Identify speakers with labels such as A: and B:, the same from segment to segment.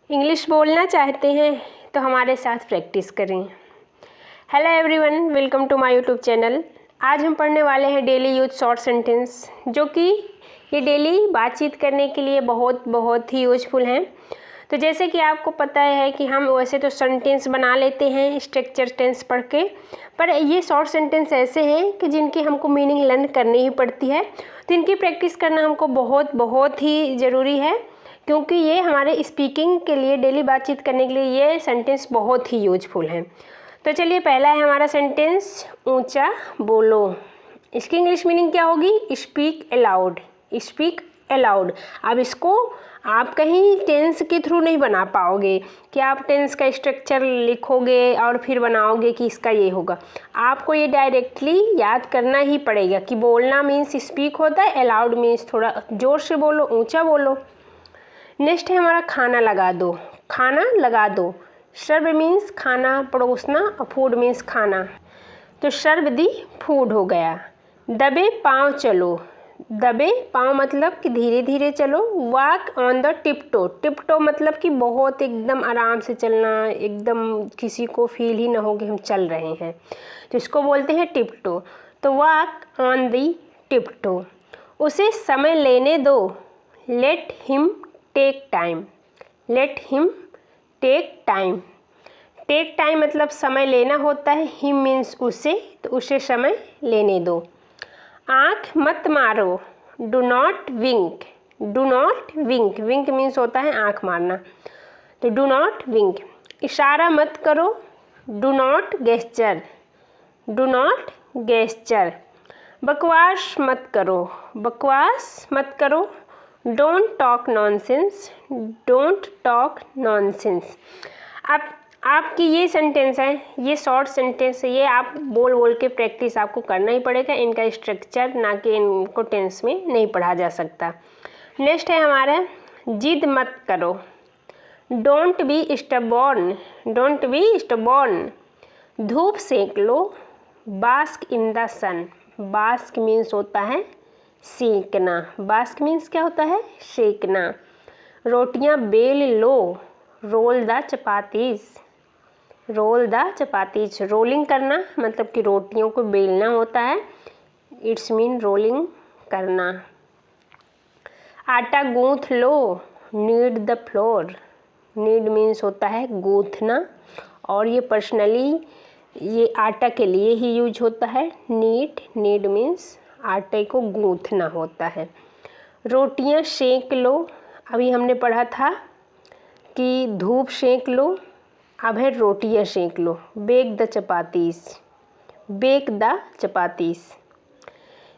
A: English बोलना चाहते हैं तो हमारे साथ प्रैक्टिस करें। Hello everyone, welcome to my YouTube channel. आज हम पढ़ने वाले हैं डेली यूज शॉर्ट सेंटेंस, जो कि ये डेली बातचीत करने के लिए बहुत ही यूजफुल हैं। तो जैसे कि आपको पता है कि हम वैसे तो सेंटेंस बना लेते हैं स्ट्रक्चर टेंस पढ़ के, पर ये शॉर्ट सेंटेंस ऐसे हैं कि जिनकी हमको मीनिंग लर्न करनी ही पड़ती है। तो इनकी प्रैक्टिस करना हमको बहुत ही ज़रूरी है, क्योंकि ये हमारे स्पीकिंग के लिए, डेली बातचीत करने के लिए ये सेंटेंस बहुत ही यूजफुल हैं। तो चलिए, पहला है हमारा सेंटेंस, ऊंचा बोलो। इसकी इंग्लिश मीनिंग क्या होगी? Speak allowed. Speak allowed. अब इसको आप कहीं टेंस के थ्रू नहीं बना पाओगे कि आप टेंस का स्ट्रक्चर लिखोगे और फिर बनाओगे कि इसका ये होगा। आपको ये डायरेक्टली याद करना ही पड़ेगा कि बोलना मीन्स स्पीक होता है, अलाउड मीन्स थोड़ा ज़ोर से बोलो, ऊंचा बोलो। नेक्स्ट है हमारा खाना लगा दो। खाना लगा दो। सर्व मीन्स खाना परोसना और फूड मीन्स खाना, तो सर्व दी फूड हो गया। दबे पाँव चलो। दबे पाँव मतलब कि धीरे धीरे चलो। Walk on the tiptoe. Tiptoe मतलब कि बहुत एकदम आराम से चलना, एकदम किसी को फील ही ना हो कि हम चल रहे हैं, तो इसको बोलते हैं टिपटो। तो वॉक ऑन दी टिपटो। उसे समय लेने दो। Let him take time. Let him take time. Take time मतलब समय लेना होता है। हिम मीन्स उसे, तो उसे समय लेने दो। आँख मत मारो। Do not wink. Do not wink. Wink means होता है आँख मारना, तो डू नॉट विंक। इशारा मत करो। Do not gesture. Do not gesture. बकवास मत करो। बकवास मत करो। Don't talk nonsense. Don't talk nonsense. अब आपकी ये सेंटेंस है, ये शॉर्ट सेंटेंस है, ये आप बोल बोल के प्रैक्टिस आपको करना ही पड़ेगा। इनका स्ट्रक्चर ना कि इनको टेंस में नहीं पढ़ा जा सकता। नेक्स्ट है हमारा, जिद मत करो। Don't be stubborn. Don't be stubborn. धूप सेक लो। Bask in the sun. Bask means होता है सेकना। बास्क मीन्स क्या होता है? सेकना। रोटियां बेल लो। Roll the chapatis. Roll the chapatis. Rolling करना मतलब कि रोटियों को बेलना होता है, इट्स मीन रोलिंग करना। आटा गूंथ लो। Knead the flour. Knead means होता है गूंथना, और ये पर्सनली ये आटा के लिए ही यूज होता है। नीड मीन्स आटे को गूंथना होता है। रोटियां सेक लो। अभी हमने पढ़ा था कि धूप सेक लो, अब है रोटियां सेक लो। Bake the chapatis. Bake the chapatis.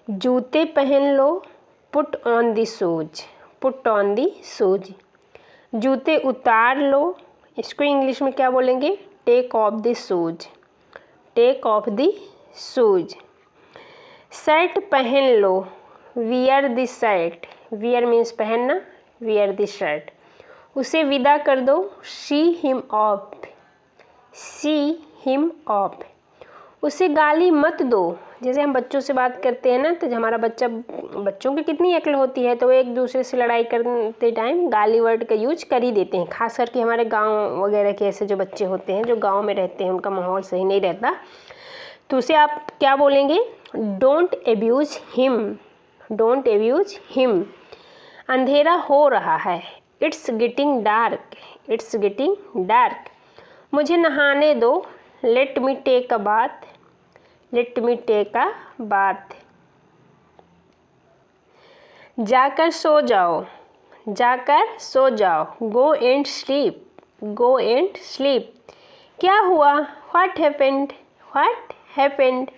A: जूते पहन लो। Put on the shoes. Put on the shoes. जूते उतार लो। इसको इंग्लिश में क्या बोलेंगे? Take off the shoes. Take off the shoes. Shirt पहन लो। Wear the shirt. Wear means पहनना, वियर द शर्ट। उसे विदा कर दो। See him off. See him off. उसे गाली मत दो। जैसे हम बच्चों से बात करते हैं ना, तो हमारा बच्चों की कितनी अक्ल होती है, तो वो एक दूसरे से लड़ाई करते टाइम गाली वर्ड का यूज कर ही देते हैं। खास करके हमारे गांव वगैरह के ऐसे जो बच्चे होते हैं, जो गांव में रहते हैं, उनका माहौल सही नहीं रहता, तो उसे आप क्या बोलेंगे? Don't abuse him. Don't abuse him. अंधेरा हो रहा है। It's getting dark. It's getting dark. मुझे नहाने दो। Let me take a bath. Let me take a bath. जाकर सो जाओ। जाकर सो जाओ। Go and sleep. Go and sleep. क्या हुआ? What happened. What happened.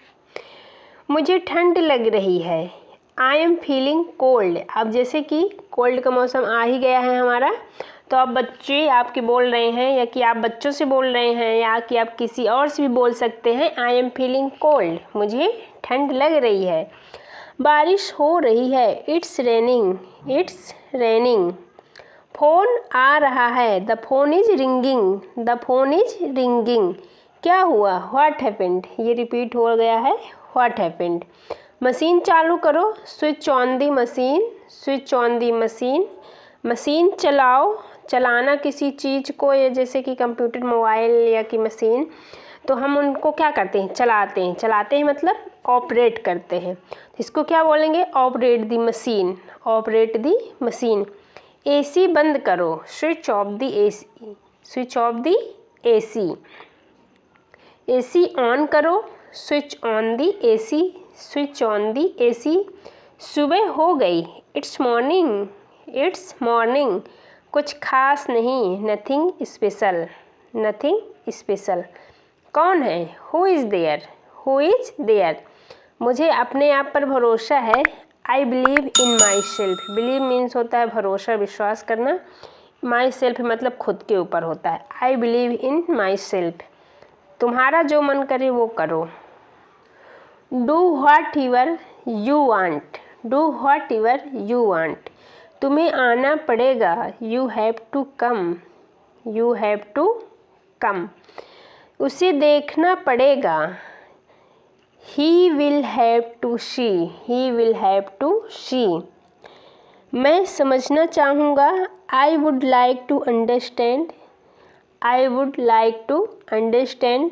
A: मुझे ठंड लग रही है। I am feeling cold. अब जैसे कि कोल्ड का मौसम आ ही गया है हमारा, तो अब बच्चे आपके बोल रहे हैं, या कि आप बच्चों से बोल रहे हैं, या कि आप किसी और से भी बोल सकते हैं, आई एम फीलिंग कोल्ड। मुझे ठंड लग रही है। बारिश हो रही है। It's raining. It's raining. Phone आ रहा है। The phone is ringing. The phone is ringing. क्या हुआ? What happened. ये रिपीट हो गया है, व्हाट हैपेंड। मशीन चालू करो। Switch on the machine. Switch on the machine. Machine चलाओ। चलाना किसी चीज़ को, या जैसे कि कंप्यूटर, मोबाइल या कि मशीन, तो हम उनको क्या करते हैं, चलाते हैं। चलाते हैं मतलब ऑपरेट करते हैं। इसको क्या बोलेंगे, operate the machine, operate the machine. AC बंद करो, switch off the AC, switch off the AC. AC on करो, switch on the AC, switch on the AC. सुबह हो गई, इट्स मॉर्निंग, इट्स मॉर्निंग। कुछ खास नहीं, नथिंग स्पेशल, नथिंग स्पेशल। कौन है, who is there, who is there. मुझे अपने आप पर भरोसा है, I believe in myself. Believe means होता है भरोसा, विश्वास करना। माई सेल्फ मतलब खुद के ऊपर होता है। I believe in myself. तुम्हारा जो मन करे वो करो। Do whatever you want, do whatever you want. तुम्हें आना पड़ेगा, you have to come, you have to come. उसे देखना पड़ेगा, he will have to see, he will have to see. मैं समझना चाहूँगा, I would like to understand, I would like to understand.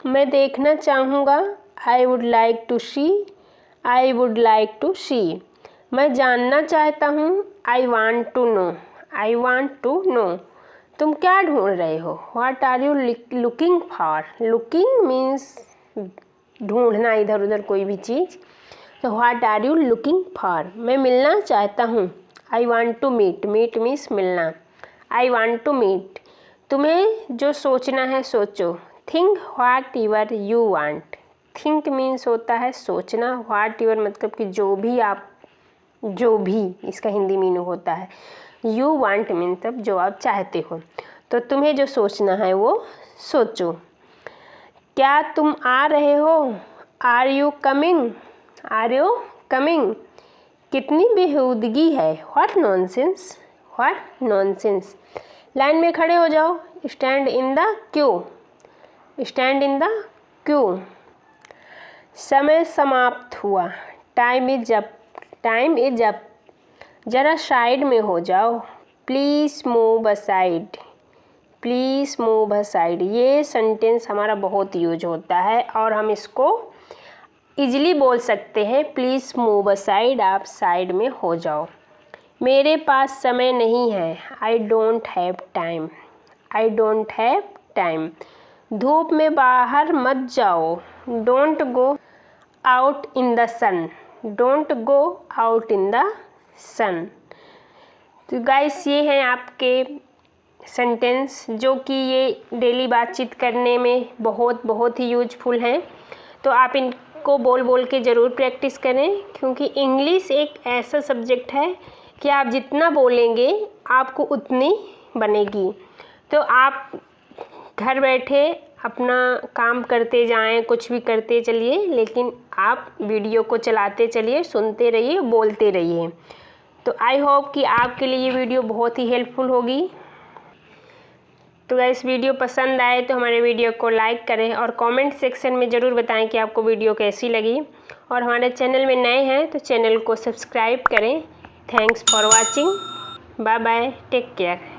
A: मैं देखना चाहूँगा, I would like to C, I would like to see. मैं जानना चाहता हूँ, I want to know, I want to know. तुम क्या ढूंढ रहे हो, what are you looking for. Looking means ढूंढना, इधर उधर कोई भी चीज़। तो what are you looking for. मैं मिलना चाहता हूँ, I want to meet, meet means मिलना, आई वांट टू मीट। तुम्हें जो सोचना है सोचो, think what ever you want. Think means होता है सोचना, व्हाट एवर मतलब कि जो भी आप, जो भी इसका हिंदी मीनिंग होता है। यू वांट मीन्स तब जो आप चाहते हो। तो तुम्हें जो सोचना है वो सोचो। क्या तुम आ रहे हो, are you coming, are you coming. कितनी बेहूदगी है, what nonsense, what nonsense. Line में खड़े हो जाओ, stand in the queue, stand in the queue. समय समाप्त हुआ, time is up, time is up. ज़रा साइड में हो जाओ, please move aside, please move aside. ये सेंटेंस हमारा बहुत यूज होता है और हम इसको इजीली बोल सकते हैं, प्लीज़ मूव असाइड, आप साइड में हो जाओ। मेरे पास समय नहीं है, I don't have time, I don't have time. धूप में बाहर मत जाओ, don't go out in the sun, don't go out in the sun. तो गाइस ये हैं आपके सेंटेंस जो कि ये डेली बातचीत करने में बहुत ही यूजफुल हैं। तो आप इनको बोल बोल के ज़रूर प्रैक्टिस करें, क्योंकि इंग्लिश एक ऐसा सब्जेक्ट है कि आप जितना बोलेंगे आपको उतनी बनेगी। तो आप घर बैठे अपना काम करते जाएं, कुछ भी करते चलिए, लेकिन आप वीडियो को चलाते चलिए, सुनते रहिए, बोलते रहिए। तो आई होप कि आपके लिए ये वीडियो बहुत ही हेल्पफुल होगी। तो गाइस वीडियो पसंद आए तो हमारे वीडियो को लाइक करें और कमेंट सेक्शन में ज़रूर बताएं कि आपको वीडियो कैसी लगी। और हमारे चैनल में नए हैं तो चैनल को सब्सक्राइब करें। Thanks for watching, bye bye, take care.